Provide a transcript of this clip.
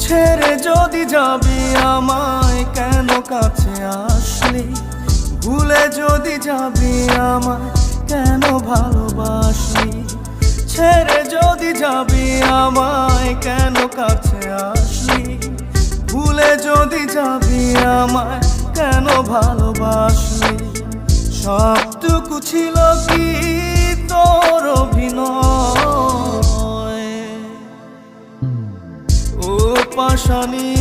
ছেড়ে যদি যাবি আমায় কেন কাছে আসলি, ভুলে যদি যাবি আমায় কেন ভালোবাসলি। ছেড়ে যদি যাবি আমায় কেন কাছে আসলি, ভুলে যদি যাবি আমায় কেন ভালোবাসলি। সবটুকু ছিল কি তোর অভিনয়, ও পাশানি